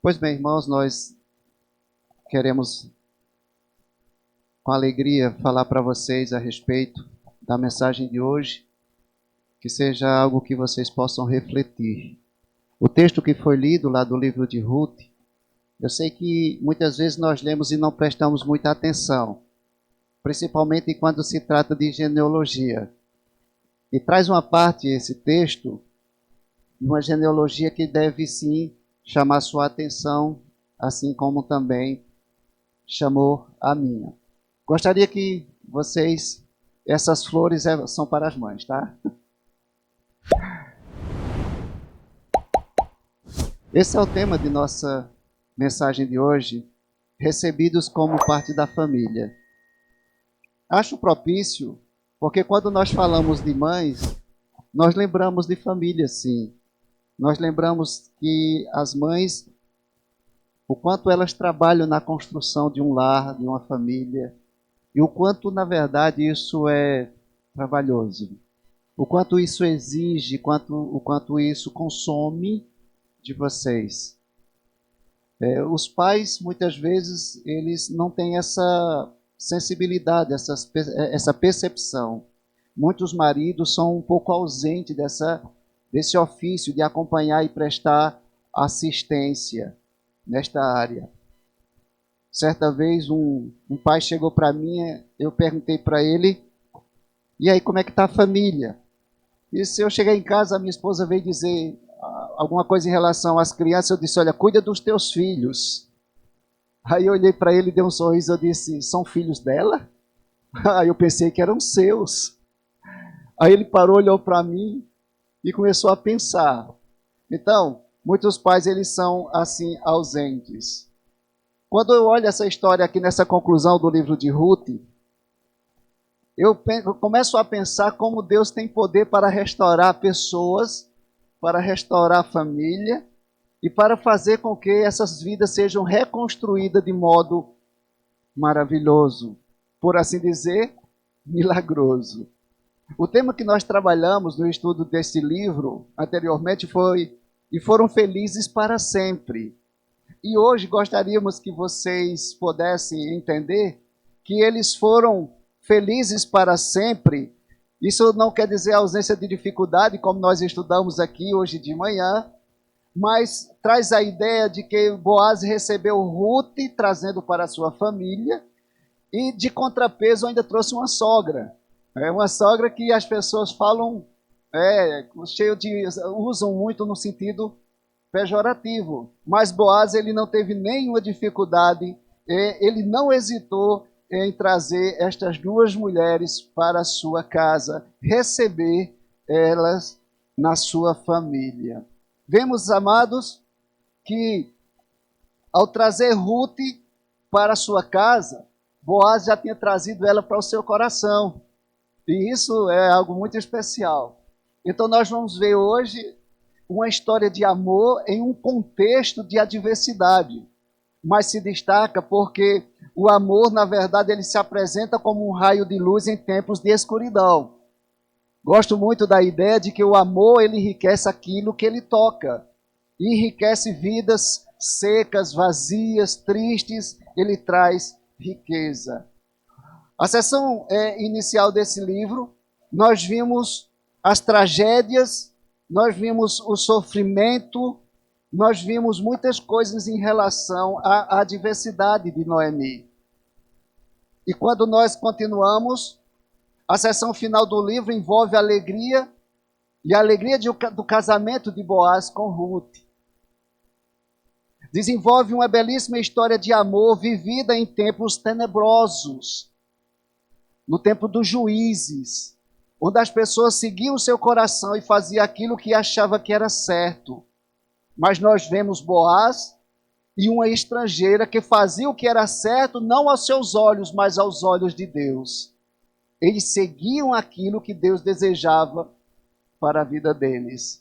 Pois bem, irmãos, nós queremos com alegria falar para vocês a respeito da mensagem de hoje, que seja algo que vocês possam refletir. O texto que foi lido lá do livro de Ruth, eu sei que muitas vezes nós lemos e não prestamos muita atenção, principalmente quando se trata de genealogia. E traz uma parte esse texto de uma genealogia que deve sim chamar sua atenção, assim como também chamou a minha. Gostaria que vocês, essas flores são para as mães, tá? Esse é o tema de nossa mensagem de hoje, recebidos como parte da família. Acho propício, porque quando nós falamos de mães, nós lembramos de família, sim. Nós lembramos que as mães, o quanto elas trabalham na construção de um lar, de uma família, e o quanto, na verdade, isso é trabalhoso. O quanto isso exige, o quanto isso consome de vocês. Os pais, muitas vezes, eles não têm essa sensibilidade, essa percepção. Muitos maridos são um pouco ausentes desse ofício de acompanhar e prestar assistência nesta área. Certa vez um pai chegou para mim, eu perguntei para ele, e aí, como é que está a família? E se eu chegar em casa, a minha esposa veio dizer alguma coisa em relação às crianças, eu disse, olha, cuida dos teus filhos. Aí eu olhei para ele, dei um sorriso, eu disse, são filhos dela? Aí eu pensei que eram seus. Aí ele parou, olhou para mim e começou a pensar. Então, muitos pais, eles são assim, ausentes. Quando eu olho essa história aqui nessa conclusão do livro de Ruth, eu começo a pensar como Deus tem poder para restaurar pessoas, para restaurar a família e para fazer com que essas vidas sejam reconstruídas de modo maravilhoso, por assim dizer, milagroso. O tema que nós trabalhamos no estudo desse livro anteriormente foi "E foram felizes para sempre". E hoje gostaríamos que vocês pudessem entender que eles foram felizes para sempre. Isso não quer dizer ausência de dificuldade, como nós estudamos aqui hoje de manhã, mas traz a ideia de que Boaz recebeu Ruth, trazendo para a sua família, e de contrapeso ainda trouxe uma sogra. É uma sogra que as pessoas falam, usam muito no sentido pejorativo. Mas Boaz, ele não teve nenhuma dificuldade, ele não hesitou em trazer estas duas mulheres para a sua casa, receber elas na sua família. Vemos, amados, que ao trazer Ruth para a sua casa, Boaz já tinha trazido ela para o seu coração. E isso é algo muito especial. Então nós vamos ver hoje uma história de amor em um contexto de adversidade. Mas se destaca porque o amor, na verdade, ele se apresenta como um raio de luz em tempos de escuridão. Gosto muito da ideia de que o amor, ele enriquece aquilo que ele toca. Enriquece vidas secas, vazias, tristes, ele traz riqueza. A seção inicial desse livro, nós vimos as tragédias, nós vimos o sofrimento, nós vimos muitas coisas em relação à adversidade de Noemi. E quando nós continuamos, a seção final do livro envolve a alegria, e a alegria do casamento de Boaz com Ruth. Desenvolve uma belíssima história de amor vivida em tempos tenebrosos, no tempo dos juízes, onde as pessoas seguiam o seu coração e faziam aquilo que achava que era certo. Mas nós vemos Boaz e uma estrangeira que fazia o que era certo, não aos seus olhos, mas aos olhos de Deus. Eles seguiam aquilo que Deus desejava para a vida deles.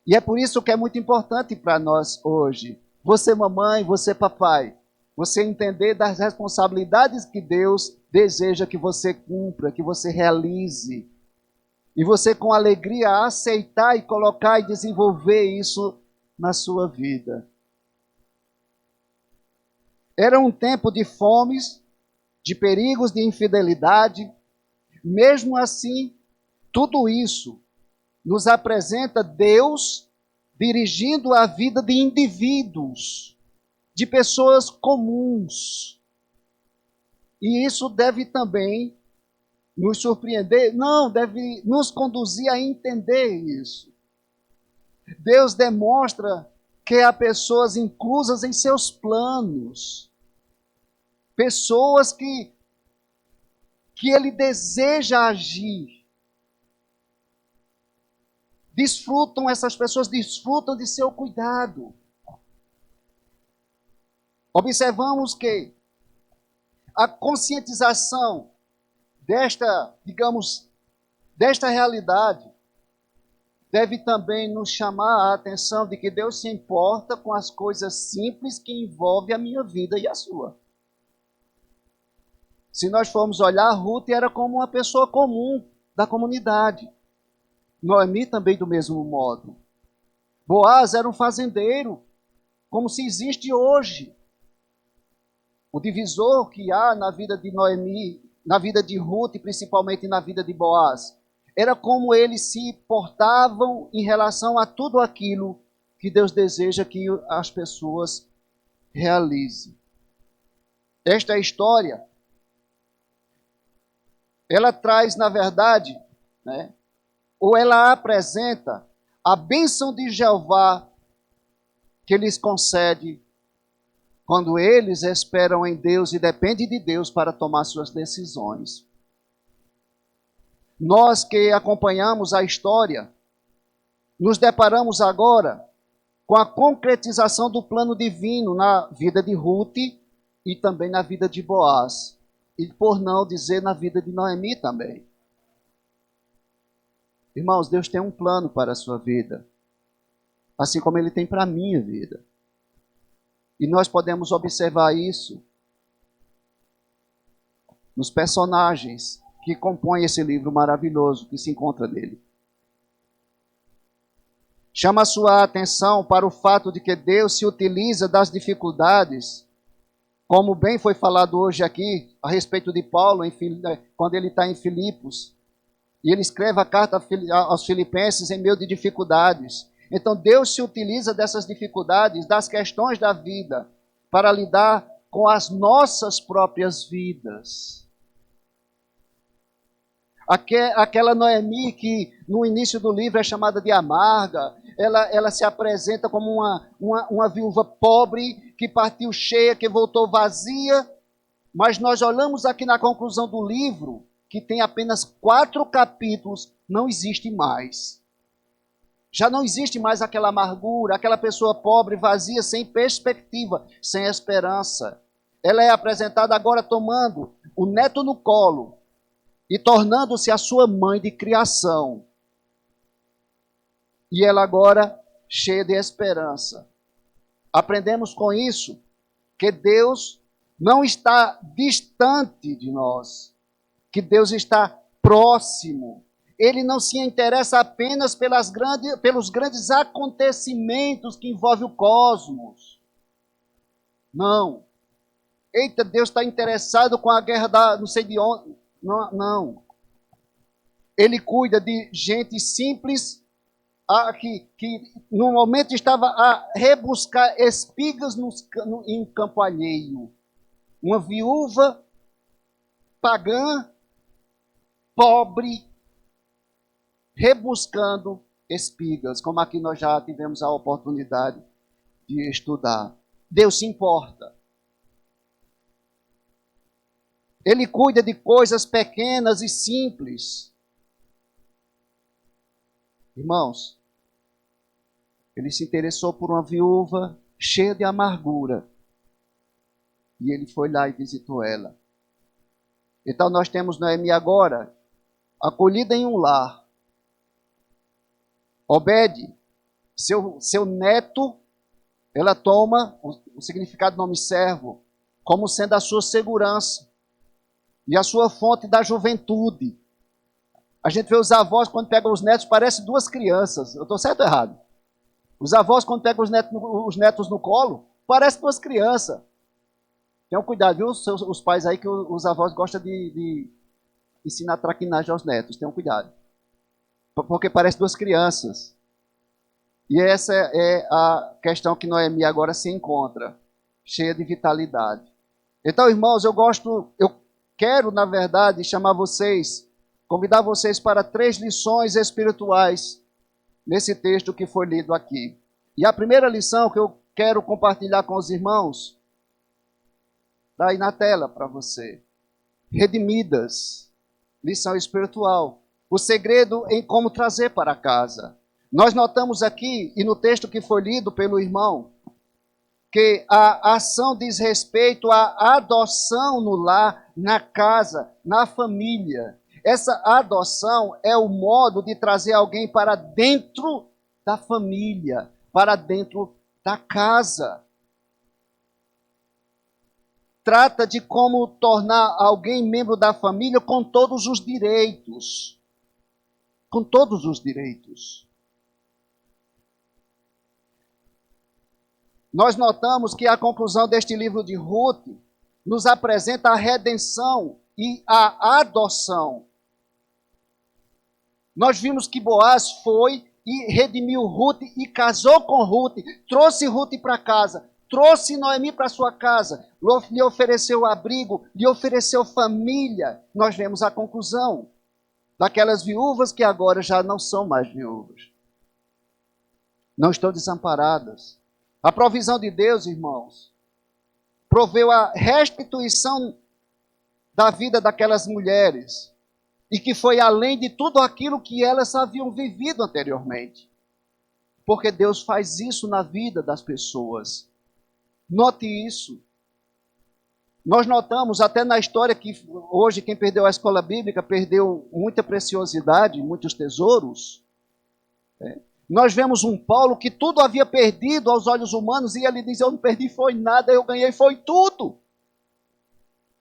E é por isso que é muito importante para nós hoje, você mamãe, você papai, você entender das responsabilidades que Deus deseja que você cumpra, que você realize. E você com alegria aceitar e colocar e desenvolver isso na sua vida. Era um tempo de fomes, de perigos, de infidelidade. Mesmo assim, tudo isso nos apresenta Deus dirigindo a vida de indivíduos, de pessoas comuns. E isso deve também nos surpreender, não, deve nos conduzir a entender isso. Deus demonstra que há pessoas inclusas em seus planos, pessoas que Ele deseja agir. Essas pessoas desfrutam de seu cuidado. Observamos que a conscientização desta realidade deve também nos chamar a atenção de que Deus se importa com as coisas simples que envolvem a minha vida e a sua. Se nós formos olhar, Ruth era como uma pessoa comum da comunidade. Noemi também do mesmo modo. Boaz era um fazendeiro, como se existe hoje. O divisor que há na vida de Noemi, na vida de Ruth e principalmente na vida de Boaz, era como eles se portavam em relação a tudo aquilo que Deus deseja que as pessoas realizem. Esta história, ela traz, na verdade, ou ela apresenta a bênção de Jeová que lhes concede quando eles esperam em Deus e dependem de Deus para tomar suas decisões. Nós que acompanhamos a história, nos deparamos agora com a concretização do plano divino na vida de Ruth e também na vida de Boaz. E por não dizer na vida de Noemi também. Irmãos, Deus tem um plano para a sua vida, assim como Ele tem para a minha vida. E nós podemos observar isso nos personagens que compõem esse livro maravilhoso que se encontra nele. Chama a sua atenção para o fato de que Deus se utiliza das dificuldades, como bem foi falado hoje aqui, a respeito de Paulo, quando ele está em Filipos. E ele escreve a carta aos Filipenses em meio de dificuldades. Então Deus se utiliza dessas dificuldades, das questões da vida, para lidar com as nossas próprias vidas. Aquela Noemi que no início do livro é chamada de amarga, ela se apresenta como uma viúva pobre, que partiu cheia, que voltou vazia, mas nós olhamos aqui na conclusão do livro, que tem apenas 4 capítulos, não existe mais. Já não existe mais aquela amargura, aquela pessoa pobre, vazia, sem perspectiva, sem esperança. Ela é apresentada agora tomando o neto no colo e tornando-se a sua mãe de criação. E ela agora cheia de esperança. Aprendemos com isso que Deus não está distante de nós, que Deus está próximo. Ele não se interessa apenas pelos grandes acontecimentos que envolvem o cosmos. Não. Eita, Deus está interessado com a guerra não sei de onde. Não. Ele cuida de gente simples que no momento estava a rebuscar espigas em campo alheio. Uma viúva pagã, pobre, rebuscando espigas, como aqui nós já tivemos a oportunidade de estudar. Deus se importa. Ele cuida de coisas pequenas e simples. Irmãos, ele se interessou por uma viúva cheia de amargura. E ele foi lá e visitou ela. Então nós temos Noemi agora, acolhida em um lar. Obed, seu neto, ela toma o significado do nome servo como sendo a sua segurança e a sua fonte da juventude. A gente vê os avós, quando pegam os netos, parecem 2 crianças. Eu estou certo ou errado? Os avós, quando pegam os netos no colo, parecem 2 crianças. Tenham cuidado, viu? Os pais aí que os avós gostam de ensinar traquinagem aos netos. Tenham cuidado. Porque parece duas crianças. E essa é a questão que Noemi agora se encontra, cheia de vitalidade. Então, irmãos, eu quero, na verdade, convidar vocês para 3 lições espirituais nesse texto que foi lido aqui. E a primeira lição que eu quero compartilhar com os irmãos, está aí na tela para você. Redimidas, lição espiritual. O segredo em como trazer para casa. Nós notamos aqui, e no texto que foi lido pelo irmão, que a ação diz respeito à adoção no lar, na casa, na família. Essa adoção é o modo de trazer alguém para dentro da família, para dentro da casa. Trata de como tornar alguém membro da família com todos os direitos. Com todos os direitos. Nós notamos que a conclusão deste livro de Ruth nos apresenta a redenção e a adoção. Nós vimos que Boaz foi e redimiu Ruth e casou com Ruth, trouxe Ruth para casa, trouxe Noemi para sua casa, lhe ofereceu abrigo, lhe ofereceu família. Nós vemos a conclusão daquelas viúvas que agora já não são mais viúvas. Não estão desamparadas. A provisão de Deus, irmãos, proveu a restituição da vida daquelas mulheres e que foi além de tudo aquilo que elas haviam vivido anteriormente. Porque Deus faz isso na vida das pessoas. Note isso. Nós notamos até na história que hoje quem perdeu a escola bíblica perdeu muita preciosidade, muitos tesouros. Nós vemos um Paulo que tudo havia perdido aos olhos humanos e ele diz, eu não perdi foi nada, eu ganhei foi tudo.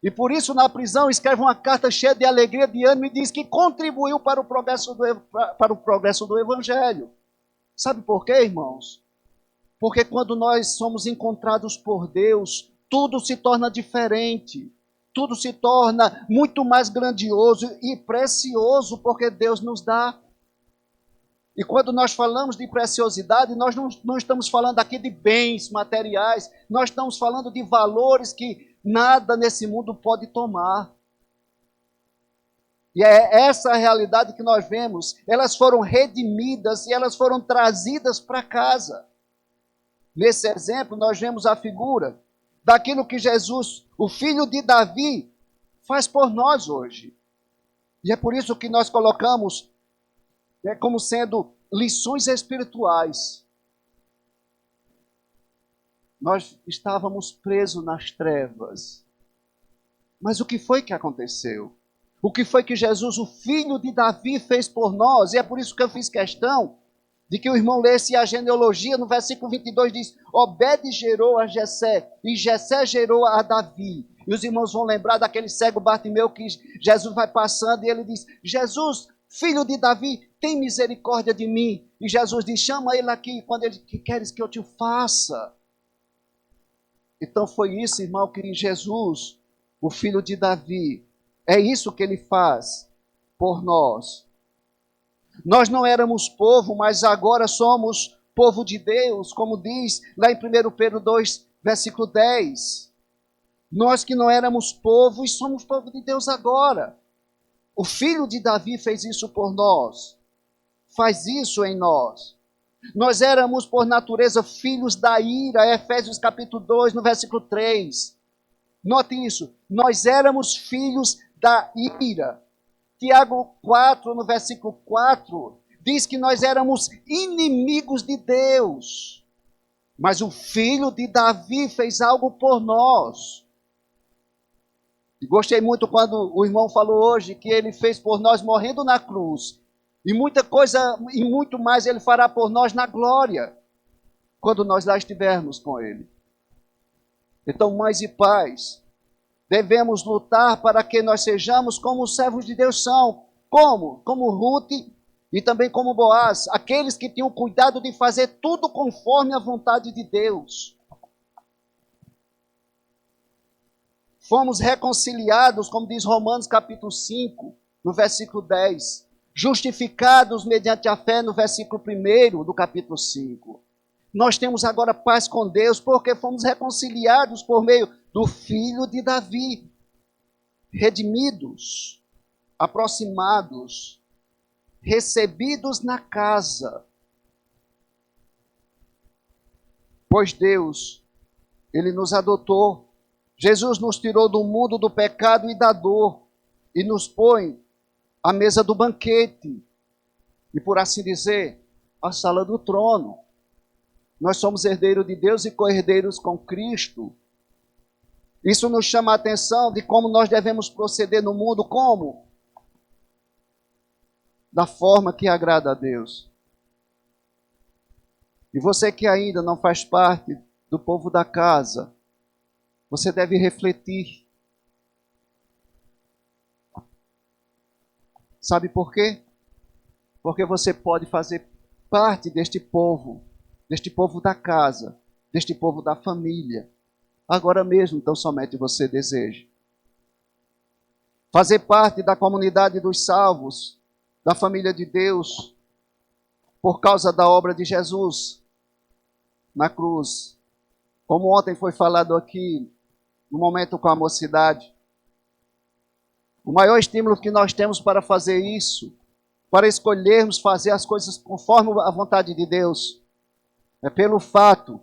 E por isso na prisão escreve uma carta cheia de alegria, de ânimo e diz que contribuiu para o progresso do Evangelho. Sabe por quê, irmãos? Porque quando nós somos encontrados por Deus, tudo se torna diferente. Tudo se torna muito mais grandioso e precioso porque Deus nos dá. E quando nós falamos de preciosidade, nós não estamos falando aqui de bens materiais, nós estamos falando de valores que nada nesse mundo pode tomar. E é essa a realidade que nós vemos. Elas foram redimidas e elas foram trazidas para casa. Nesse exemplo, nós vemos a figura daquilo que Jesus, o filho de Davi, faz por nós hoje. E é por isso que nós colocamos como sendo lições espirituais. Nós estávamos presos nas trevas. Mas o que foi que aconteceu? O que foi que Jesus, o filho de Davi, fez por nós? E é por isso que eu fiz questão de que o irmão lesse a genealogia. No versículo 22 diz, Obed gerou a Jessé, e Jessé gerou a Davi. E os irmãos vão lembrar daquele cego Bartimeu que Jesus vai passando e ele diz, Jesus, filho de Davi, tem misericórdia de mim. E Jesus diz, chama ele aqui, quando ele que queres que eu te faça. Então foi isso, irmão, que Jesus, o filho de Davi, é isso que ele faz por nós. Nós não éramos povo, mas agora somos povo de Deus, como diz lá em 1 Pedro 2, versículo 10. Nós que não éramos povo e somos povo de Deus agora. O filho de Davi fez isso por nós. Faz isso em nós. Nós éramos, por natureza, filhos da ira. Efésios capítulo 2, no versículo 3. Note isso. Nós éramos filhos da ira. Tiago 4, no versículo 4, diz que nós éramos inimigos de Deus. Mas o filho de Davi fez algo por nós. E gostei muito quando o irmão falou hoje que ele fez por nós morrendo na cruz. E muita coisa e muito mais ele fará por nós na glória, quando nós lá estivermos com ele. Então, mães e pais, devemos lutar para que nós sejamos como os servos de Deus são. Como? Como Ruth e também como Boaz, aqueles que tinham cuidado de fazer tudo conforme a vontade de Deus. Fomos reconciliados, como diz Romanos capítulo 5, no versículo 10. Justificados mediante a fé, no versículo 1 do capítulo 5. Nós temos agora paz com Deus, porque fomos reconciliados por meio do Filho de Davi. Redimidos, aproximados, recebidos na casa. Pois Deus, Ele nos adotou. Jesus nos tirou do mundo do pecado e da dor e nos põe à mesa do banquete. E por assim dizer, a sala do trono. Nós somos herdeiros de Deus e co-herdeiros com Cristo. Isso nos chama a atenção de como nós devemos proceder no mundo. Como? Da forma que agrada a Deus. E você que ainda não faz parte do povo da casa, você deve refletir. Sabe por quê? Porque você pode fazer parte deste povo da casa, deste povo da família. Agora mesmo, então somente você deseja. Fazer parte da comunidade dos salvos, da família de Deus, por causa da obra de Jesus na cruz. Como ontem foi falado aqui, no momento com a mocidade, o maior estímulo que nós temos para fazer isso, para escolhermos fazer as coisas conforme a vontade de Deus, é pelo fato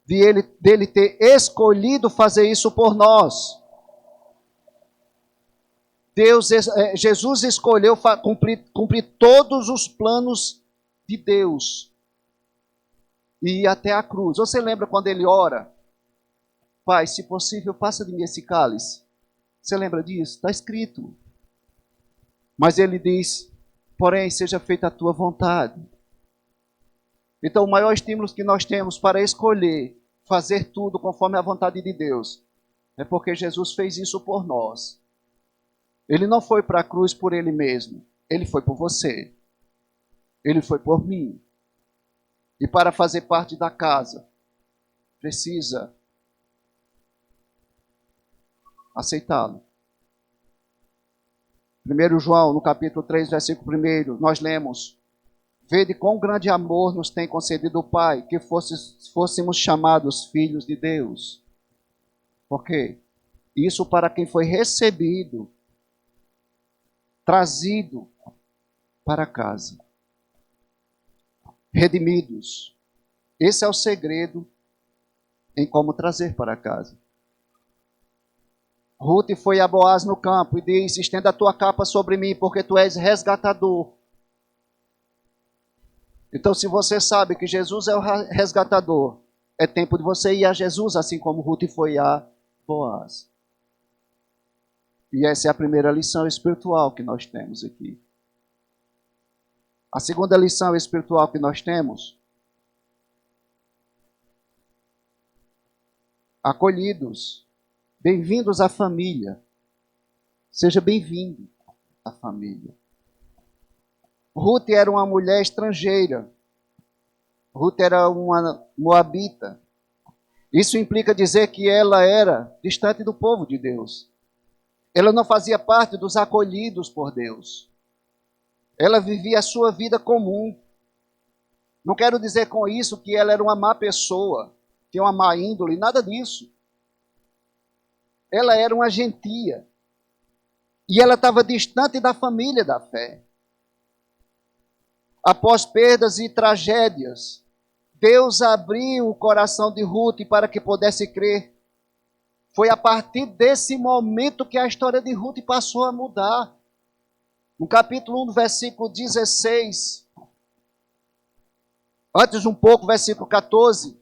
dele ter escolhido fazer isso por nós. Jesus escolheu cumprir todos os planos de Deus e ir até a cruz. Você lembra quando ele ora? Pai, se possível, passa de mim esse cálice. Você lembra disso? Está escrito. Mas ele diz, porém, seja feita a tua vontade. Então, o maior estímulo que nós temos para escolher fazer tudo conforme a vontade de Deus é porque Jesus fez isso por nós. Ele não foi para a cruz por ele mesmo. Ele foi por você. Ele foi por mim. E para fazer parte da casa, precisa aceitá-lo. 1 João, no capítulo 3, versículo 1, nós lemos: Vede quão grande amor nos tem concedido o Pai, que fôssemos chamados filhos de Deus. Por quê? Isso para quem foi recebido, trazido para casa. Redimidos. Esse é o segredo em como trazer para casa. Ruth foi a Boaz no campo e disse: estenda a tua capa sobre mim, porque tu és resgatador. Então, se você sabe que Jesus é o resgatador, é tempo de você ir a Jesus, assim como Ruth foi a Boaz. E essa é a primeira lição espiritual que nós temos aqui. A segunda lição espiritual que nós temos: acolhidos, bem-vindos à família. Seja bem-vindo à família. Ruth era uma mulher estrangeira. Ruth era uma moabita. Isso implica dizer que ela era distante do povo de Deus. Ela não fazia parte dos acolhidos por Deus. Ela vivia a sua vida comum. Não quero dizer com isso que ela era uma má pessoa, tinha uma má índole, nada disso. Ela era uma gentia. E ela estava distante da família da fé. Após perdas e tragédias, Deus abriu o coração de Ruth para que pudesse crer. Foi a partir desse momento que a história de Ruth passou a mudar. No capítulo 1, do versículo 16, antes um pouco, versículo 14,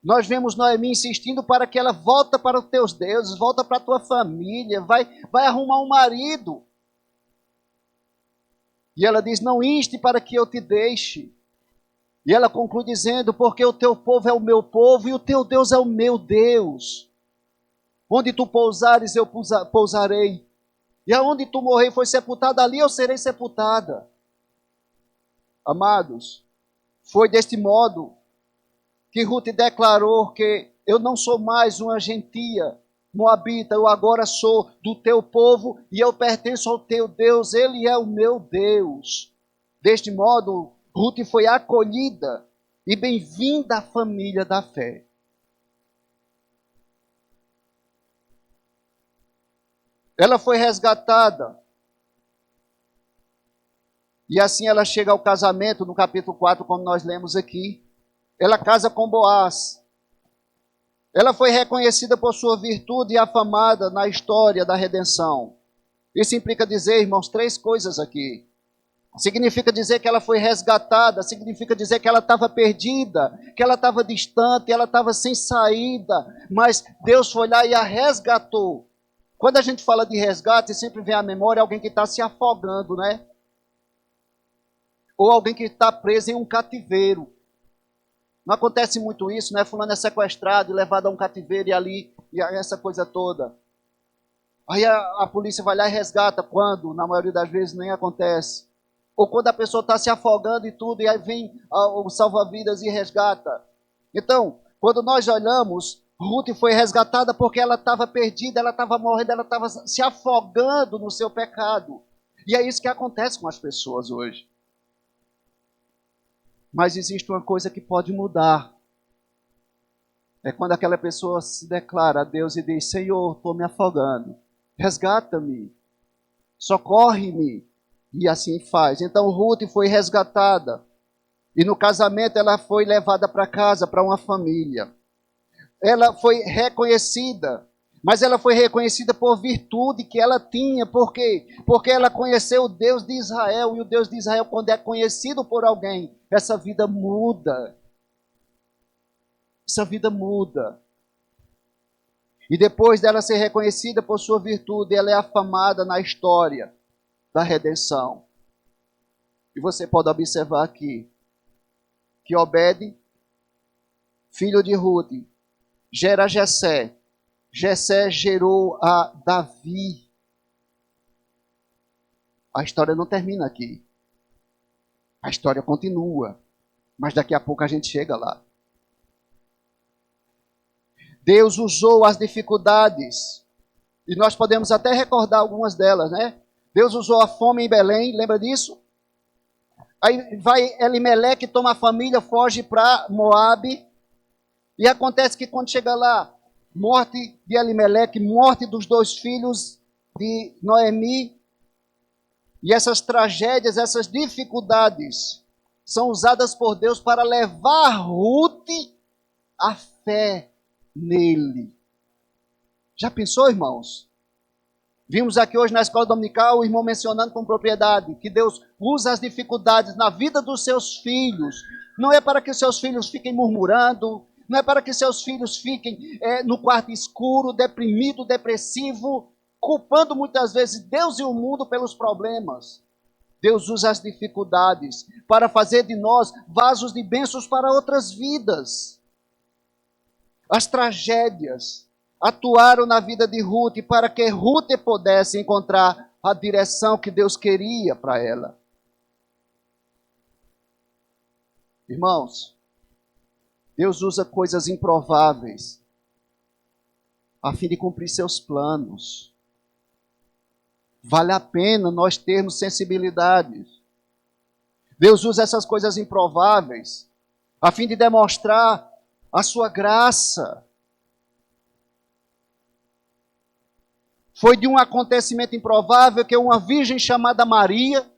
nós vemos Noemi insistindo para que ela volta para os teus deuses, volta para a tua família, vai arrumar um marido. E ela diz: não inste para que eu te deixe. E ela conclui dizendo: porque o teu povo é o meu povo e o teu Deus é o meu Deus. Onde tu pousares, eu pousarei. E aonde tu morrer e foi sepultada, ali eu serei sepultada. Amados, foi deste modo que Ruth declarou que eu não sou mais uma gentia, Moabita, eu agora sou do teu povo e eu pertenço ao teu Deus, ele é o meu Deus. Deste modo, Ruth foi acolhida e bem-vinda à família da fé. Ela foi resgatada. E assim ela chega ao casamento, no capítulo 4, como nós lemos aqui. Ela casa com Boaz. Ela foi reconhecida por sua virtude e afamada na história da redenção. Isso implica dizer, irmãos, três coisas aqui. Significa dizer que ela foi resgatada, significa dizer que ela estava perdida, que ela estava distante, ela estava sem saída, mas Deus foi lá e a resgatou. Quando a gente fala de resgate, sempre vem à memória alguém que está se afogando, né? Ou alguém que está preso em um cativeiro. Não acontece muito isso, né? Fulano é sequestrado e levado a um cativeiro e ali, e essa coisa toda. Aí a polícia vai lá e resgata, quando, na maioria das vezes, nem acontece. Ou quando a pessoa está se afogando e tudo, e aí vem o salva-vidas e resgata. Então, quando nós olhamos, Ruth foi resgatada porque ela estava perdida, ela estava morrendo, ela estava se afogando no seu pecado. E é isso que acontece com as pessoas hoje. Mas existe uma coisa que pode mudar. É quando aquela pessoa se declara a Deus e diz: Senhor, estou me afogando. Resgata-me. Socorre-me. E assim faz. Então Ruth foi resgatada. E no casamento ela foi levada para casa, para uma família. Ela foi reconhecida. Mas ela foi reconhecida por virtude que ela tinha. Por quê? Porque ela conheceu o Deus de Israel. E o Deus de Israel, quando é conhecido por alguém, essa vida muda. Essa vida muda. E depois dela ser reconhecida por sua virtude, ela é afamada na história da redenção. E você pode observar aqui que Obed, filho de Ruth, gera Jessé. Jessé gerou a Davi. A história não termina aqui. A história continua. Mas daqui a pouco a gente chega lá. Deus usou as dificuldades. E nós podemos até recordar algumas delas, né? Deus usou a fome em Belém, lembra disso? Aí vai Elimeleque, toma a família, foge para Moabe. E acontece que quando chega lá, morte de Elimeleque, morte dos dois filhos de Noemi. E essas tragédias, essas dificuldades, são usadas por Deus para levar Ruth à fé nele. Já pensou, irmãos? Vimos aqui hoje na escola dominical o irmão mencionando com propriedade que Deus usa as dificuldades na vida dos seus filhos. Não é para que seus filhos fiquem murmurando, não é para que seus filhos fiquem no quarto escuro, deprimido, depressivo, culpando muitas vezes Deus e o mundo pelos problemas. Deus usa as dificuldades para fazer de nós vasos de bênçãos para outras vidas. As tragédias atuaram na vida de Ruth para que Ruth pudesse encontrar a direção que Deus queria para ela. Irmãos, Deus usa coisas improváveis a fim de cumprir seus planos. Vale a pena nós termos sensibilidade. Deus usa essas coisas improváveis a fim de demonstrar a sua graça. Foi de um acontecimento improvável que uma virgem chamada Maria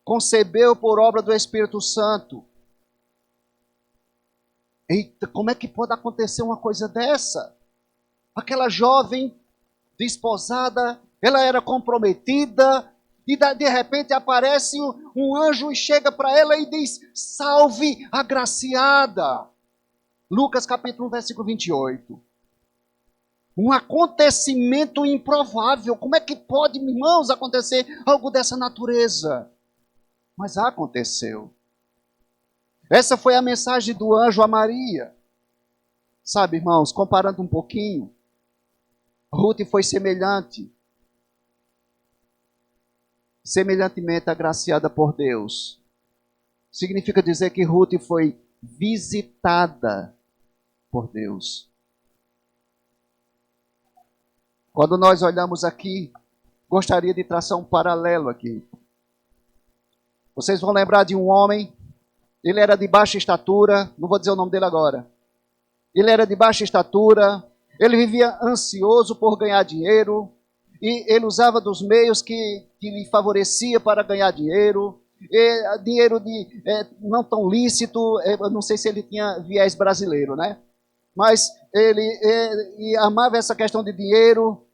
concebeu por obra do Espírito Santo. Eita, como é que pode acontecer uma coisa dessa? Aquela jovem desposada, ela era comprometida, e de repente aparece um anjo e chega para ela e diz: salve agraciada. Lucas capítulo 1, versículo 28. Um acontecimento improvável. Como é que pode, irmãos, acontecer algo dessa natureza? Mas aconteceu. Essa foi a mensagem do anjo a Maria. Sabe, irmãos, comparando um pouquinho, Ruth foi semelhantemente agraciada por Deus. Significa dizer que Ruth foi visitada por Deus. Quando nós olhamos aqui, gostaria de traçar um paralelo aqui. Vocês vão lembrar de um homem, ele era de baixa estatura, não vou dizer o nome dele agora. Ele era de baixa estatura, ele vivia ansioso por ganhar dinheiro, e ele usava dos meios que lhe favorecia para ganhar dinheiro, dinheiro não tão lícito, eu não sei se ele tinha viés brasileiro, né? Mas ele amava essa questão de dinheiro,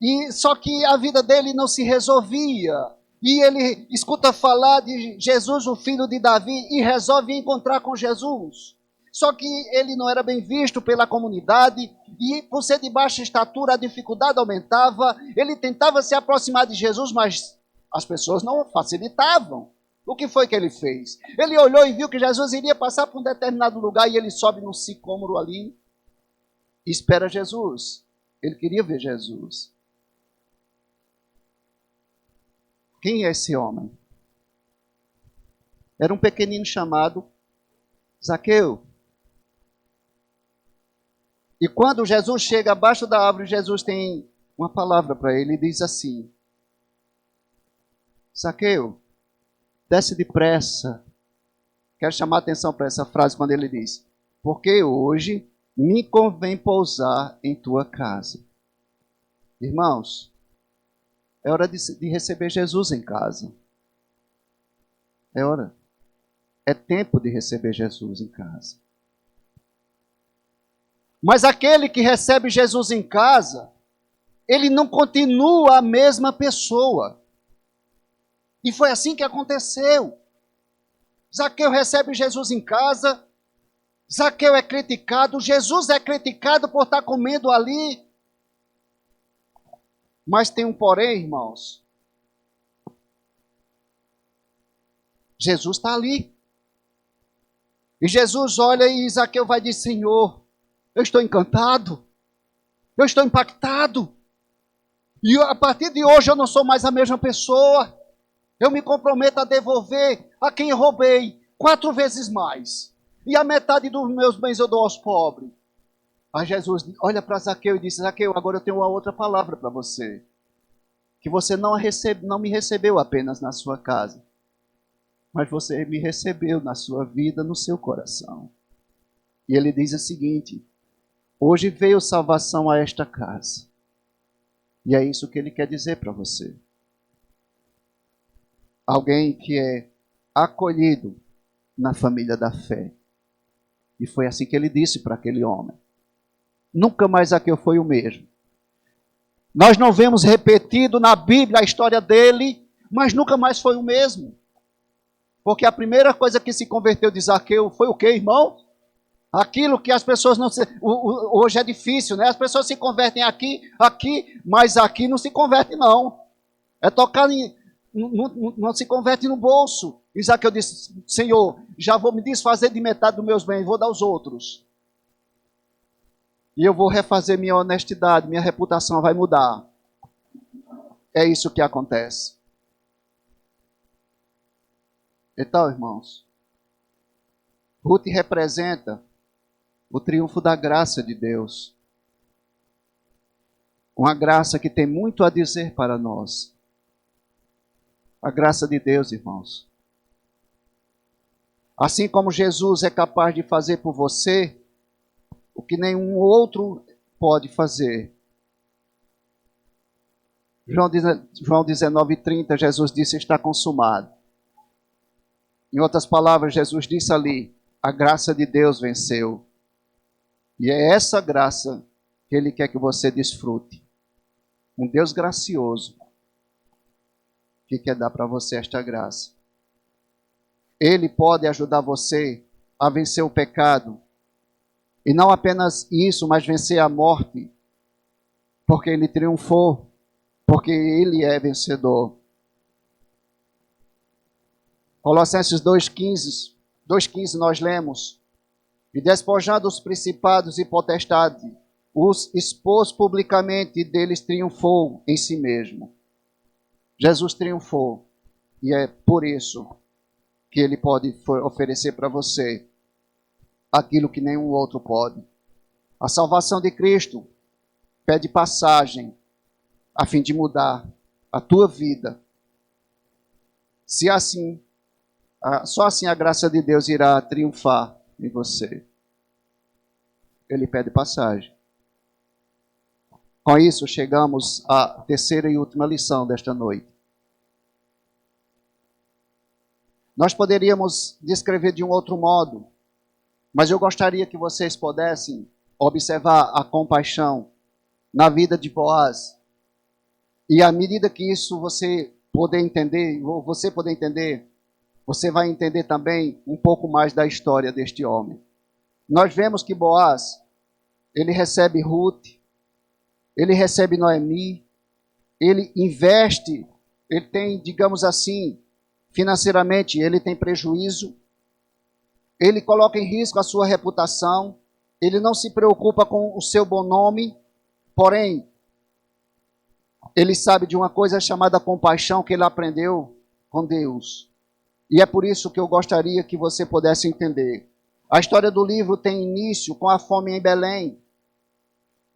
e só que a vida dele não se resolvia. E ele escuta falar de Jesus, o filho de Davi, e resolve encontrar com Jesus. Só que ele não era bem visto pela comunidade, e por ser de baixa estatura, a dificuldade aumentava. Ele tentava se aproximar de Jesus, mas as pessoas não facilitavam. O que foi que ele fez? Ele olhou e viu que Jesus iria passar por um determinado lugar, e ele sobe no sicômoro ali e espera Jesus. Ele queria ver Jesus. Quem é esse homem? Era um pequenino chamado Zaqueu. E quando Jesus chega abaixo da árvore, Jesus tem uma palavra para ele e diz assim: Zaqueu, desce depressa. Quero chamar a atenção para essa frase quando ele diz: porque hoje me convém pousar em tua casa. Irmãos, é hora de receber Jesus em casa. É hora. É tempo de receber Jesus em casa. Mas aquele que recebe Jesus em casa, ele não continua a mesma pessoa. E foi assim que aconteceu. Zaqueu recebe Jesus em casa, Zaqueu é criticado, Jesus é criticado por estar comendo ali. Mas tem um porém, irmãos. Jesus está ali. E Jesus olha e Zaqueu vai dizer: Senhor, eu estou encantado, eu estou impactado. E a partir de hoje eu não sou mais a mesma pessoa. Eu me comprometo a devolver a quem roubei 4 vezes mais. E a metade dos meus bens eu dou aos pobres. Aí Jesus olha para Zaqueu e diz: Zaqueu, agora eu tenho uma outra palavra para você. Que você não me recebeu apenas na sua casa, mas você me recebeu na sua vida, no seu coração. E ele diz o seguinte: hoje veio salvação a esta casa. E é isso que ele quer dizer para você. Alguém que é acolhido na família da fé. E foi assim que ele disse para aquele homem. Nunca mais Zaqueu foi o mesmo. Nós não vemos repetido na Bíblia a história dele, mas nunca mais foi o mesmo. Porque a primeira coisa que se converteu de Zaqueu foi o quê, irmão? Aquilo que as pessoas não se... Hoje é difícil, né? As pessoas se convertem aqui, mas aqui não se converte não. É tocar em... Não se converte no bolso. E Zaqueu disse: Senhor, já vou me desfazer de metade dos meus bens, vou dar aos outros. E eu vou refazer minha honestidade, minha reputação vai mudar. É isso que acontece. Então, irmãos, Ruth representa o triunfo da graça de Deus. Uma graça que tem muito a dizer para nós. A graça de Deus, irmãos. Assim como Jesus é capaz de fazer por você o que nenhum outro pode fazer. João 19:30, Jesus disse: está consumado. Em outras palavras, Jesus disse ali: a graça de Deus venceu. E é essa graça que Ele quer que você desfrute. Um Deus gracioso que quer dar para você esta graça. Ele pode ajudar você a vencer o pecado. E não apenas isso, mas vencer a morte. Porque Ele triunfou. Porque Ele é vencedor. Colossenses 2,15 nós lemos: e despojando os principados e potestades, os expôs publicamente e deles triunfou em si mesmo. Jesus triunfou. E é por isso que Ele pode oferecer para você aquilo que nenhum outro pode. A salvação de Cristo pede passagem a fim de mudar a tua vida. Se assim, só assim a graça de Deus irá triunfar em você. Ele pede passagem. Com isso, chegamos à terceira e última lição desta noite. Nós poderíamos descrever de um outro modo, mas eu gostaria que vocês pudessem observar a compaixão na vida de Boaz. E à medida que isso você poder entender, você vai entender também um pouco mais da história deste homem. Nós vemos que Boaz, ele recebe Ruth, ele recebe Noemi, ele investe, ele tem, digamos assim, financeiramente, ele tem prejuízo, ele coloca em risco a sua reputação, ele não se preocupa com o seu bom nome, porém, ele sabe de uma coisa chamada compaixão que ele aprendeu com Deus. E é por isso que eu gostaria que você pudesse entender. A história do livro tem início com a fome em Belém.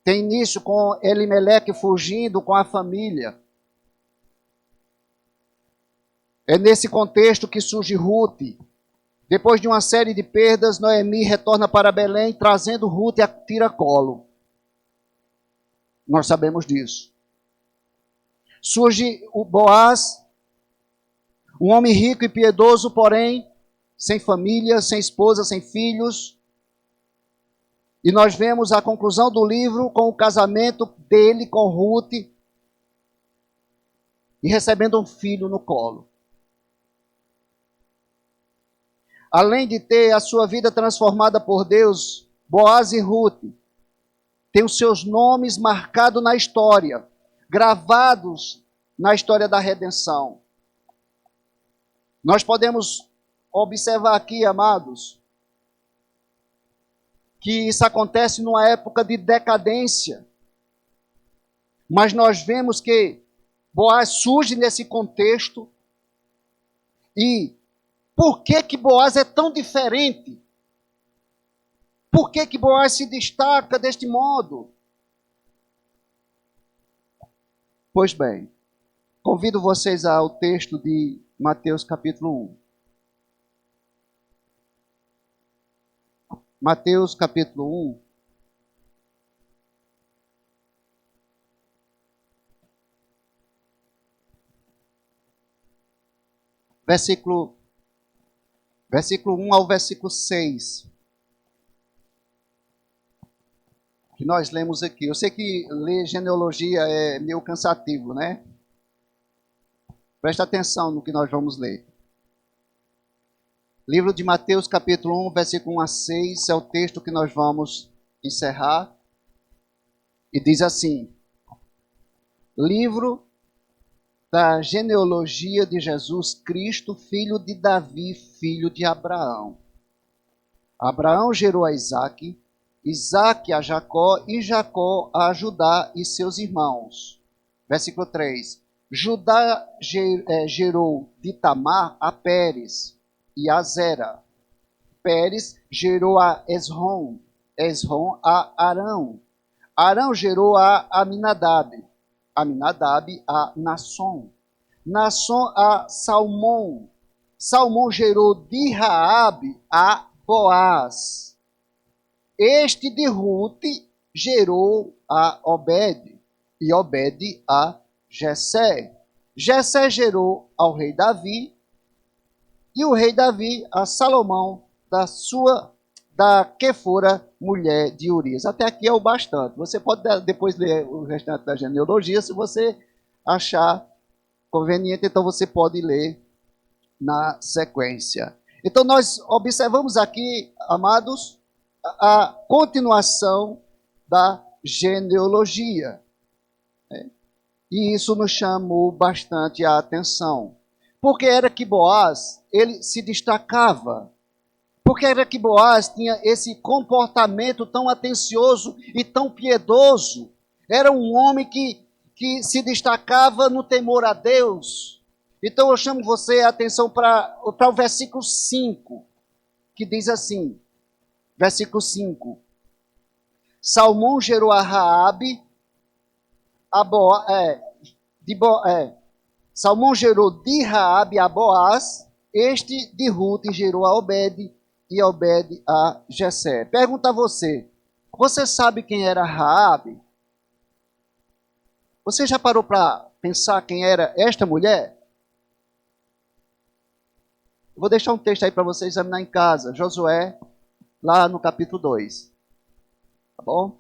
Tem início com Elimeleque fugindo com a família. É nesse contexto que surge Ruth. Depois de uma série de perdas, Noemi retorna para Belém, trazendo Ruth a tiracolo. Nós sabemos disso. Surge o Boaz, um homem rico e piedoso, porém, sem família, sem esposa, sem filhos. E nós vemos a conclusão do livro com o casamento dele com Ruth e recebendo um filho no colo. Além de ter a sua vida transformada por Deus, Boaz e Ruth têm os seus nomes marcados na história, gravados na história da redenção. Nós podemos observar aqui, amados, que isso acontece numa época de decadência. Mas nós vemos que Boaz surge nesse contexto. E por que Boaz é tão diferente? Por que Boaz se destaca deste modo? Pois bem, convido vocês ao texto de Mateus capítulo 1. Mateus capítulo 1. Versículo 1 ao versículo 6. Que nós lemos aqui. Eu sei que ler genealogia é meio cansativo, né? Presta atenção no que nós vamos ler. Livro de Mateus, capítulo 1, versículo 1 a 6, é o texto que nós vamos encerrar. E diz assim: Livro da genealogia de Jesus Cristo, filho de Davi, filho de Abraão. Abraão gerou a Isaque, Isaque a Jacó e Jacó a Judá e seus irmãos. Versículo 3. Judá gerou de Tamar a Pérez e a Zera. Pérez gerou a Esrom, Esrom a Arão. Arão gerou a Aminadab, Aminadab a Nasson. Nasson a Salmão. Salmão gerou de Raabe a Boaz. Este de Ruth gerou a Obed, e Obed a Jessé. Jessé gerou ao rei Davi, e o rei Davi a Salomão, da que fora mulher de Urias. Até aqui é o bastante. Você pode depois ler o restante da genealogia, se você achar conveniente, então você pode ler na sequência. Então nós observamos aqui, amados, a continuação da genealogia. E isso nos chamou bastante a atenção. Porque era que Boaz, ele se destacava. Porque era que Boaz tinha esse comportamento tão atencioso e tão piedoso. Era um homem que se destacava no temor a Deus. Então eu chamo você a atenção para o versículo 5, que diz assim, versículo 5. Salmão gerou a Raabe, Salmão gerou de Raabe a Boaz, este de Rute gerou a Obed, e Obed a Jessé. Pergunta a você, você sabe quem era Raabe? Você já parou para pensar quem era esta mulher? Vou deixar um texto aí para você examinar em casa. Josué, lá no capítulo 2. Tá bom?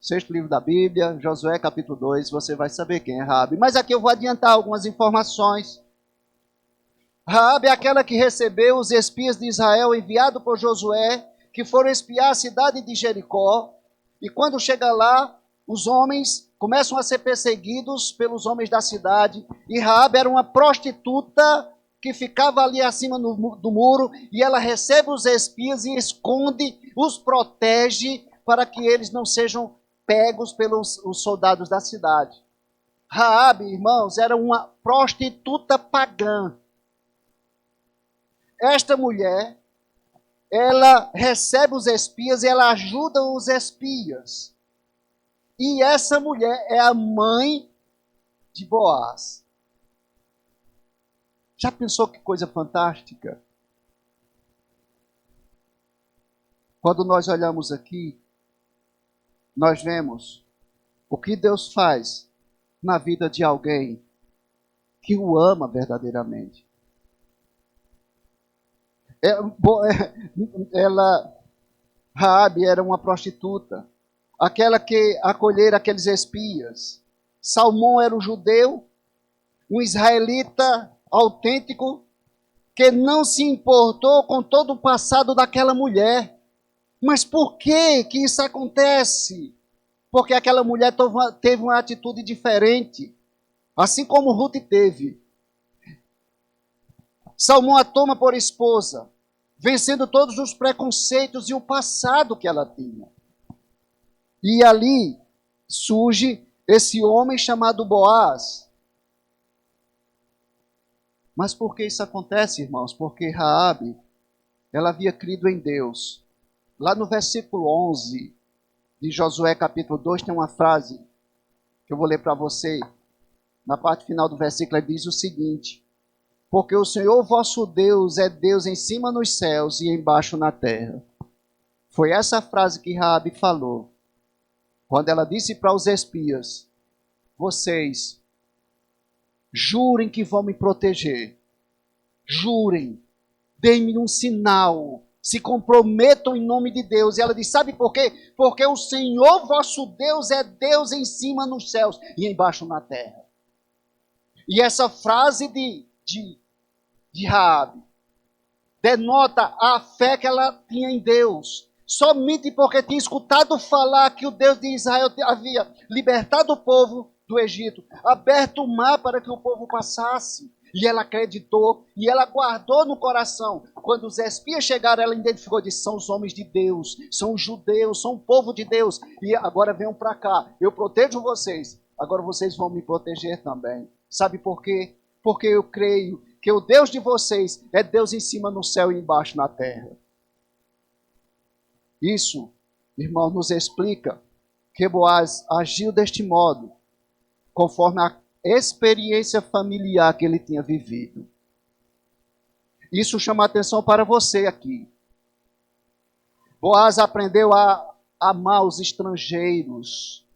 Sexto livro da Bíblia, Josué capítulo 2, você vai saber quem é Raabe. Mas aqui eu vou adiantar algumas informações. Raabe é aquela que recebeu os espias de Israel enviados por Josué, que foram espiar a cidade de Jericó. E quando chega lá, os homens começam a ser perseguidos pelos homens da cidade. E Raabe era uma prostituta que ficava ali acima do muro, e ela recebe os espias e esconde, os protege para que eles não sejam pegos pelos os soldados da cidade. Raabe, irmãos, era uma prostituta pagã. Esta mulher, ela recebe os espias e ela ajuda os espias. E essa mulher é a mãe de Boaz. Já pensou que coisa fantástica? Quando nós olhamos aqui, nós vemos o que Deus faz na vida de alguém que o ama verdadeiramente. Raabe era uma prostituta, aquela que acolhera aqueles espias. Salmão era um judeu, um israelita autêntico, que não se importou com todo o passado daquela mulher. Mas por que isso acontece? Porque aquela mulher teve uma atitude diferente, assim como Ruth teve. Salmão a toma por esposa, vencendo todos os preconceitos e o passado que ela tinha. E ali surge esse homem chamado Boaz. Mas por que isso acontece, irmãos? Porque Raabe, ela havia crido em Deus. Lá no versículo 11 de Josué capítulo 2 tem uma frase que eu vou ler para você. Na parte final do versículo ele diz o seguinte: porque o Senhor vosso Deus é Deus em cima nos céus e embaixo na terra. Foi essa frase que Raabe falou, quando ela disse para os espias: vocês jurem que vão me proteger. Jurem. Deem-me um sinal. Se comprometam em nome de Deus. E ela diz, sabe por quê? Porque o Senhor vosso Deus é Deus em cima nos céus e embaixo na terra. E essa frase de Raabe denota a fé que ela tinha em Deus. Somente porque tinha escutado falar que o Deus de Israel havia libertado o povo do Egito, aberto o mar para que o povo passasse. E ela acreditou, e ela guardou no coração. Quando os espias chegaram, ela identificou e disse, são os homens de Deus, são os judeus, são o povo de Deus. E agora venham para cá, eu protejo vocês, agora vocês vão me proteger também. Sabe por quê? Porque eu creio que o Deus de vocês é Deus em cima no céu e embaixo na terra. Isso, irmão, nos explica que Boaz agiu deste modo, conforme a experiência familiar que ele tinha vivido. Isso chama a atenção para você aqui. Boaz aprendeu a amar os estrangeiros,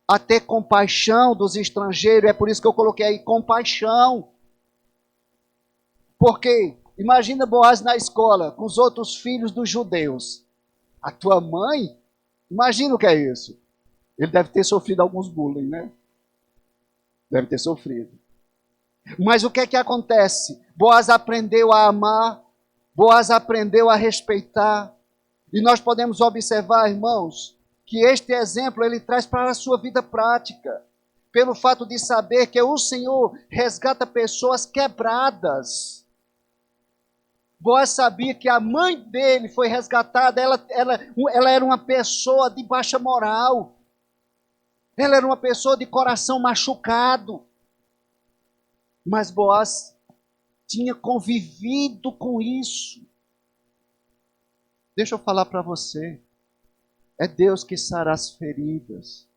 a ter compaixão dos estrangeiros. É por isso que eu coloquei aí compaixão. Porque imagina Boaz na escola com os outros filhos dos judeus. A tua mãe? Imagina o que é isso. Ele deve ter sofrido alguns bullying, né? Deve ter sofrido. Mas o que é que acontece? Boaz aprendeu a amar, Boaz aprendeu a respeitar. E nós podemos observar, irmãos, que este exemplo ele traz para a sua vida prática. Pelo fato de saber que o Senhor resgata pessoas quebradas. Boaz sabia que a mãe dele foi resgatada, ela era uma pessoa de baixa moral. Ela era uma pessoa de coração machucado. Mas Boaz tinha convivido com isso. Deixa eu falar para você. É Deus que sara as feridas.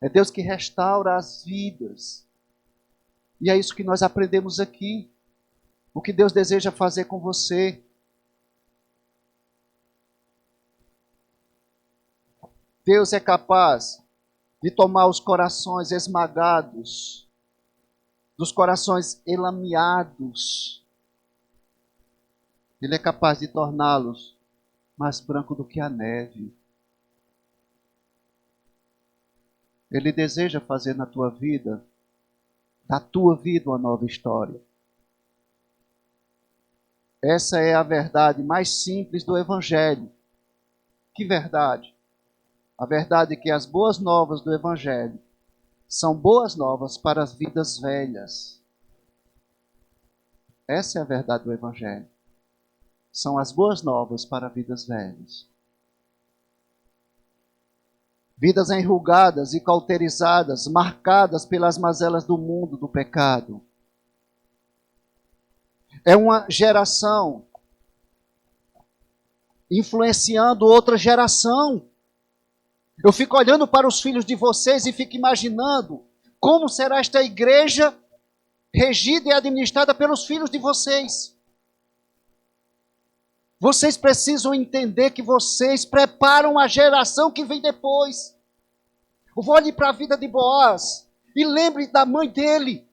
É Deus que restaura as vidas. E é isso que nós aprendemos aqui. O que Deus deseja fazer com você. Deus é capaz de tomar os corações esmagados, dos corações elameados. Ele é capaz de torná-los mais branco do que a neve. Ele deseja fazer na tua vida, da tua vida, uma nova história. Essa é a verdade mais simples do Evangelho. Que verdade? A verdade é que as boas novas do Evangelho são boas novas para as vidas velhas. Essa é a verdade do Evangelho. São as boas novas para vidas velhas. Vidas enrugadas e cauterizadas, marcadas pelas mazelas do mundo, do pecado. É uma geração influenciando outra geração. Eu fico olhando para os filhos de vocês e fico imaginando como será esta igreja regida e administrada pelos filhos de vocês. Vocês precisam entender que vocês preparam a geração que vem depois. Olhe para a vida de Boaz e lembre da mãe dele.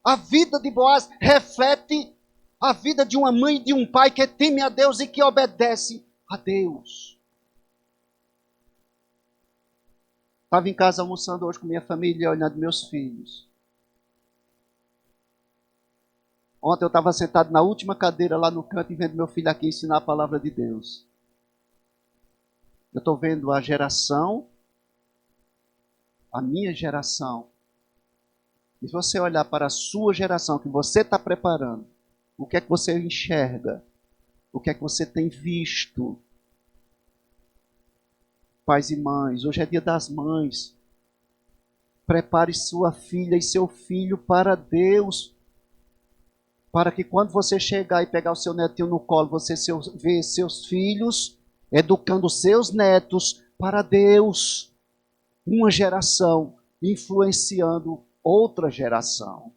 A vida de Boaz reflete a vida de uma mãe e de um pai que teme a Deus e que obedece a Deus. Estava em casa almoçando hoje com minha família, olhando meus filhos. Ontem eu estava sentado na última cadeira lá no canto e vendo meu filho aqui ensinar a palavra de Deus. Eu estou vendo a geração, a minha geração. E se você olhar para a sua geração, que você está preparando, o que é que você enxerga? O que é que você tem visto? Pais e mães, hoje é dia das mães. Prepare sua filha e seu filho para Deus. Para que quando você chegar e pegar o seu netinho no colo, você vê seus filhos educando seus netos para Deus. Uma geração influenciando outra geração.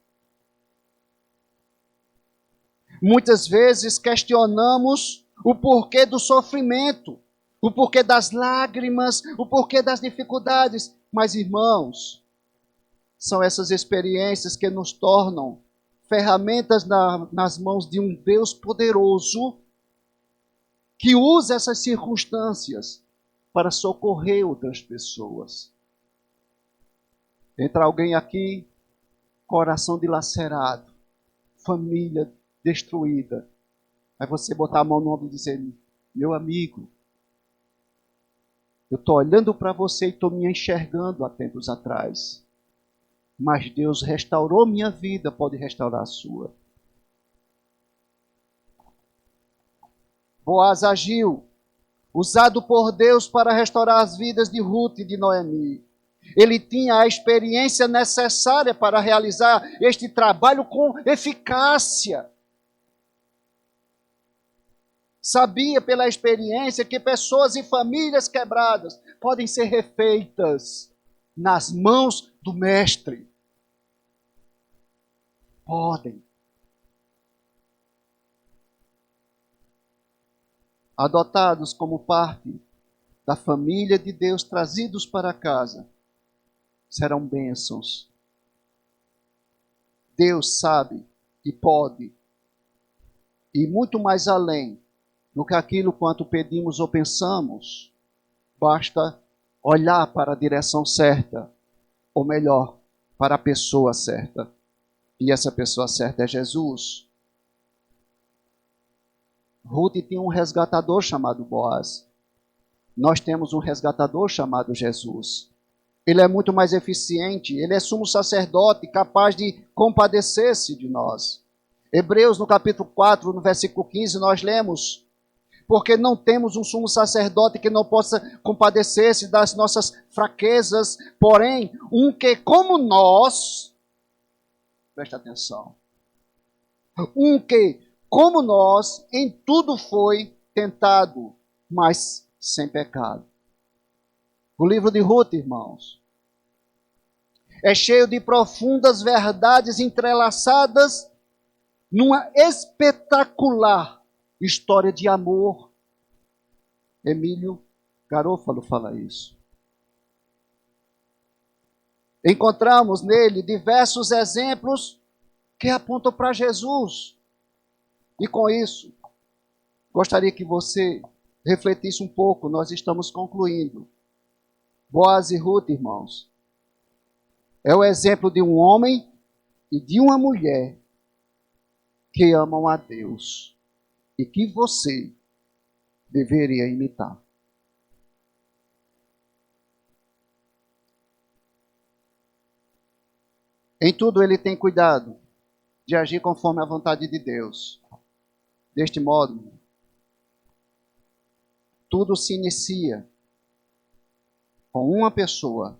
Muitas vezes questionamos o porquê do sofrimento, o porquê das lágrimas, o porquê das dificuldades. Mas, irmãos, são essas experiências que nos tornam ferramentas nas mãos de um Deus poderoso que usa essas circunstâncias para socorrer outras pessoas. Entra alguém aqui, coração dilacerado, família destruída. Aí você botar a mão no ombro e dizer: meu amigo, eu estou olhando para você e estou me enxergando há tempos atrás. Mas Deus restaurou minha vida, pode restaurar a sua. Boaz agiu, usado por Deus para restaurar as vidas de Ruth e de Noemi. Ele tinha a experiência necessária para realizar este trabalho com eficácia. Sabia pela experiência que pessoas e famílias quebradas podem ser refeitas nas mãos do Mestre. Podem. Adotados como parte da família de Deus, trazidos para casa, serão bênçãos. Deus sabe e pode ir muito mais além do que aquilo quanto pedimos ou pensamos. Basta olhar para a direção certa, ou melhor, para a pessoa certa. E essa pessoa certa é Jesus. Ruth tinha um resgatador chamado Boaz. Nós temos um resgatador chamado Jesus. Ele é muito mais eficiente, ele é sumo sacerdote, capaz de compadecer-se de nós. Hebreus, no capítulo 4, no versículo 15, nós lemos: porque não temos um sumo sacerdote que não possa compadecer-se das nossas fraquezas, porém, um que, como nós, presta atenção, um que, como nós, em tudo foi tentado, mas sem pecado. O livro de Ruth, irmãos, é cheio de profundas verdades entrelaçadas numa espetacular história de amor. Emílio Garofalo fala isso. Encontramos nele diversos exemplos que apontam para Jesus. E com isso, gostaria que você refletisse um pouco, nós estamos concluindo. Boaz e Ruth, irmãos, é o exemplo de um homem e de uma mulher que amam a Deus e que você deveria imitar. Em tudo ele tem cuidado de agir conforme a vontade de Deus. Deste modo, tudo se inicia com uma pessoa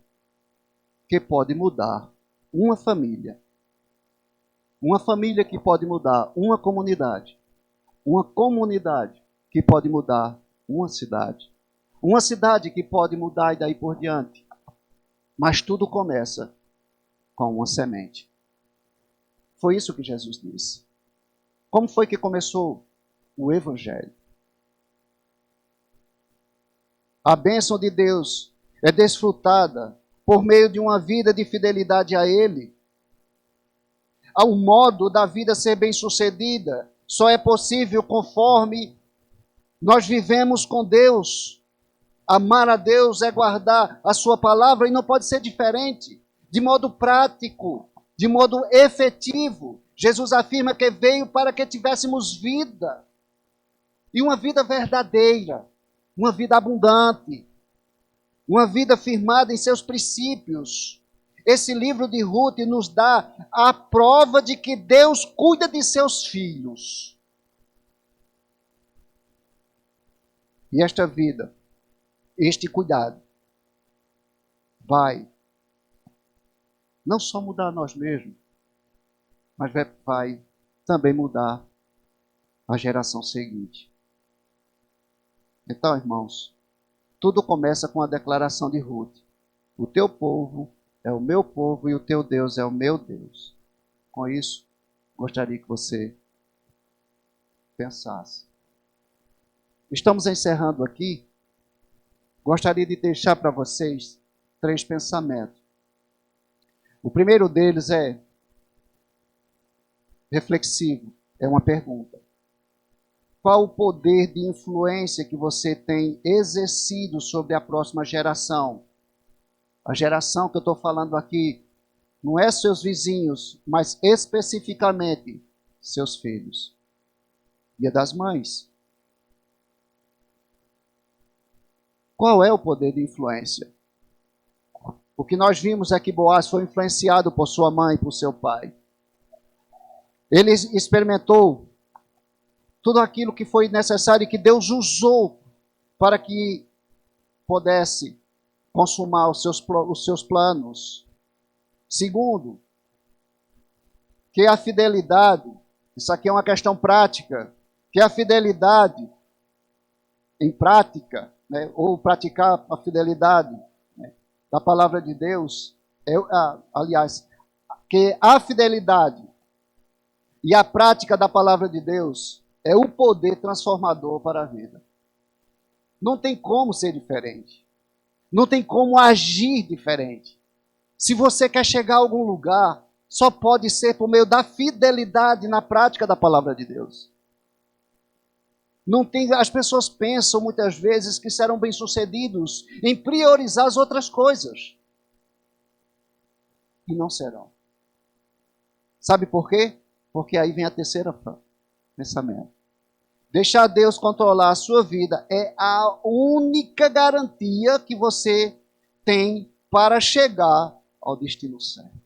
que pode mudar uma família. Uma família que pode mudar uma comunidade que pode mudar uma cidade que pode mudar e daí por diante. Mas tudo começa com uma semente. Foi isso que Jesus disse. Como foi que começou o Evangelho? A bênção de Deus é desfrutada por meio de uma vida de fidelidade a Ele. Ao modo da vida ser bem-sucedida só é possível conforme nós vivemos com Deus. Amar a Deus é guardar a sua palavra e não pode ser diferente. De modo prático, de modo efetivo. Jesus afirma que veio para que tivéssemos vida. E uma vida verdadeira, uma vida abundante, uma vida firmada em seus princípios. Esse livro de Ruth nos dá a prova de que Deus cuida de seus filhos. E esta vida, este cuidado, vai não só mudar nós mesmos, mas vai também mudar a geração seguinte. Então, irmãos, tudo começa com a declaração de Ruth. O teu povo é o meu povo e o teu Deus é o meu Deus. Com isso, gostaria que você pensasse. Estamos encerrando aqui. Gostaria de deixar para vocês 3 pensamentos. O primeiro deles é reflexivo, é uma pergunta. Qual o poder de influência que você tem exercido sobre a próxima geração? A geração que eu estou falando aqui não é seus vizinhos, mas especificamente seus filhos. Dia das Mães. Qual é o poder de influência? O que nós vimos é que Boaz foi influenciado por sua mãe e por seu pai. Ele experimentou tudo aquilo que foi necessário e que Deus usou para que pudesse consumar os seus planos. Segundo, que a fidelidade, isso aqui é uma questão prática, que a fidelidade em prática, né, ou praticar a fidelidade, né, da palavra de Deus, aliás, que a fidelidade e a prática da palavra de Deus é o poder transformador para a vida. Não tem como ser diferente. Não tem como agir diferente. Se você quer chegar a algum lugar, só pode ser por meio da fidelidade na prática da palavra de Deus. Não tem, as pessoas pensam muitas vezes que serão bem-sucedidos em priorizar as outras coisas. E não serão. Sabe por quê? Porque aí vem a terceira pensamento. Deixar Deus controlar a sua vida é a única garantia que você tem para chegar ao destino certo.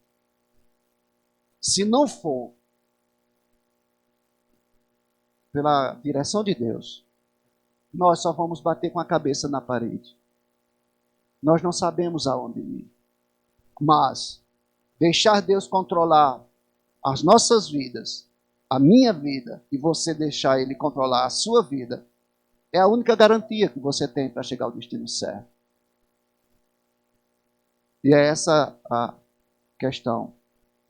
Se não for pela direção de Deus, nós só vamos bater com a cabeça na parede. Nós não sabemos aonde ir. Mas deixar Deus controlar as nossas vidas, a minha vida, e você deixar Ele controlar a sua vida, é a única garantia que você tem para chegar ao destino certo. E é essa questão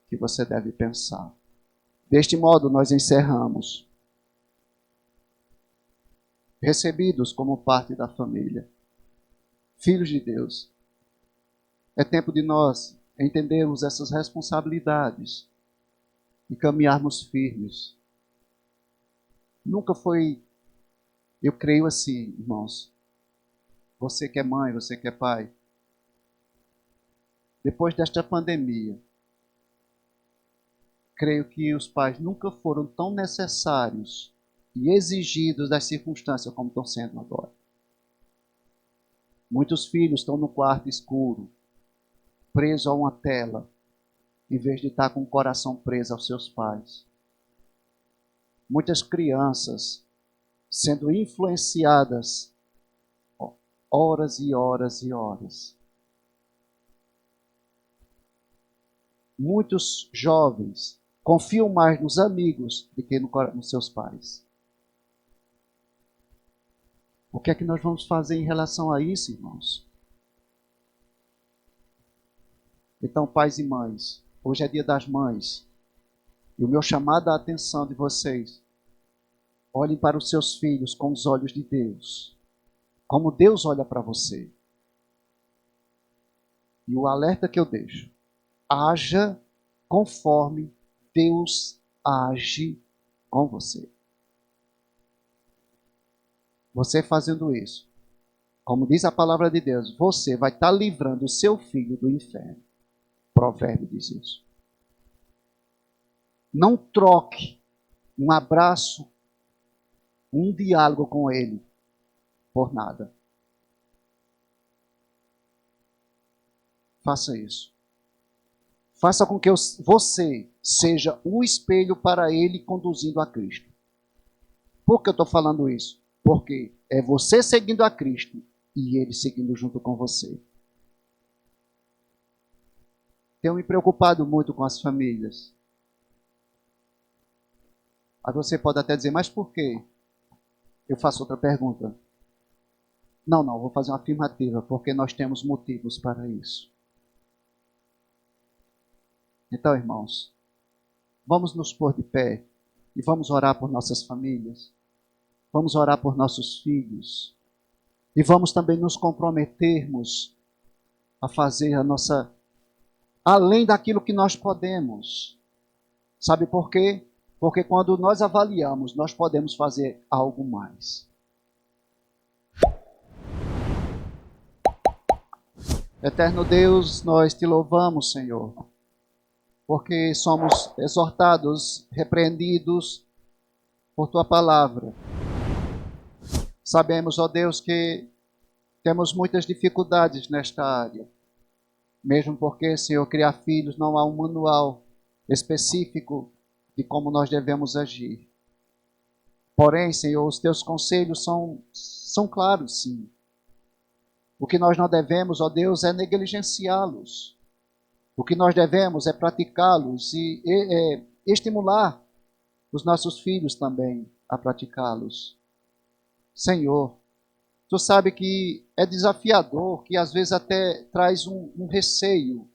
que você deve pensar. Deste modo, nós encerramos. Recebidos como parte da família, filhos de Deus, é tempo de nós entendermos essas responsabilidades e caminharmos firmes. Nunca foi, eu creio assim, irmãos, você que é mãe, você que é pai, depois desta pandemia, creio que os pais nunca foram tão necessários e exigidos das circunstâncias como estão sendo agora. Muitos filhos estão no quarto escuro, presos a uma tela, em vez de estar com o coração preso aos seus pais. Muitas crianças sendo influenciadas horas e horas e horas. Muitos jovens confiam mais nos amigos do que nos seus pais. O que é que nós vamos fazer em relação a isso, irmãos? Então, pais e mães, hoje é dia das mães. E o meu chamado à atenção de vocês, olhem para os seus filhos com os olhos de Deus. Como Deus olha para você. E o alerta que eu deixo, haja conforme Deus age com você. Você fazendo isso, como diz a palavra de Deus, você vai estar livrando o seu filho do inferno. Provérbio diz isso. Não troque um abraço, um diálogo com ele por nada. Faça isso. Faça com que você seja um espelho para ele conduzindo a Cristo. Por que eu estou falando isso? Porque é você seguindo a Cristo e ele seguindo junto com você. Tenho me preocupado muito com as famílias. Aí você pode até dizer, mas por quê? Eu faço outra pergunta. Não, vou fazer uma afirmativa, porque nós temos motivos para isso. Então, irmãos, vamos nos pôr de pé e vamos orar por nossas famílias. Vamos orar por nossos filhos. E vamos também nos comprometermos a fazer a nossa... além daquilo que nós podemos. Sabe por quê? Porque quando nós avaliamos, nós podemos fazer algo mais. Eterno Deus, nós te louvamos, Senhor, porque somos exortados, repreendidos por tua palavra. Sabemos, ó Deus, que temos muitas dificuldades nesta área. Mesmo porque, Senhor, criar filhos não há um manual específico de como nós devemos agir. Porém, Senhor, os teus conselhos são claros, sim. O que nós não devemos, ó Deus, é negligenciá-los. O que nós devemos é praticá-los e estimular os nossos filhos também a praticá-los. Senhor, tu sabe que é desafiador, que às vezes até traz um receio.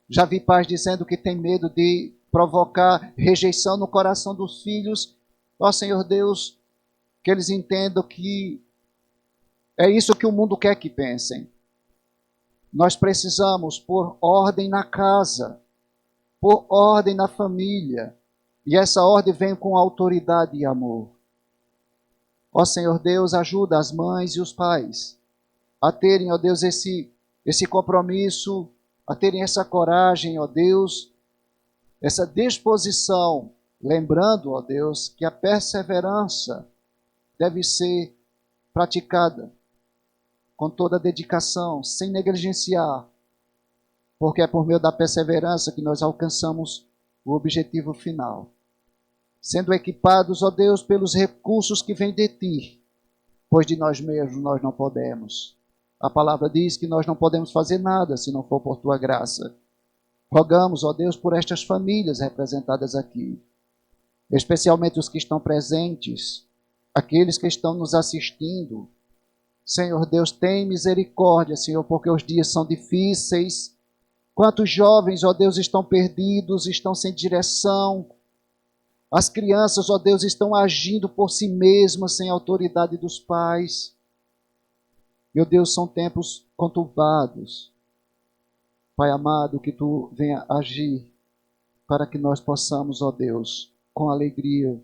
Já vi pais dizendo que tem medo de provocar rejeição no coração dos filhos. Ó Senhor Deus, que eles entendam que é isso que o mundo quer que pensem. Nós precisamos pôr ordem na casa, pôr ordem na família. E essa ordem vem com autoridade e amor. Ó Senhor Deus, ajuda as mães e os pais a terem, ó Deus, esse compromisso, a terem essa coragem, ó Deus, essa disposição, lembrando, ó Deus, que a perseverança deve ser praticada com toda a dedicação, sem negligenciar, porque é por meio da perseverança que nós alcançamos o objetivo final. Sendo equipados, ó Deus, pelos recursos que vêm de Ti, pois de nós mesmos nós não podemos. A palavra diz que nós não podemos fazer nada se não for por Tua graça. Rogamos, ó Deus, por estas famílias representadas aqui, especialmente os que estão presentes, aqueles que estão nos assistindo. Senhor Deus, tem misericórdia, Senhor, porque os dias são difíceis, Quantos jovens, ó Deus, estão perdidos, estão sem direção. As crianças, ó Deus, estão agindo por si mesmas, sem autoridade dos pais. Meu Deus, são tempos conturbados. Pai amado, que Tu venha agir para que nós possamos, ó Deus, com alegria,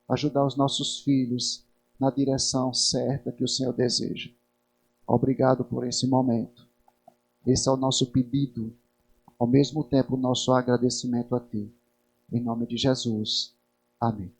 ajudar os nossos filhos na direção certa que o Senhor deseja. Obrigado por esse momento. Esse é o nosso pedido, ao mesmo tempo o nosso agradecimento a Ti. Em nome de Jesus. Amém.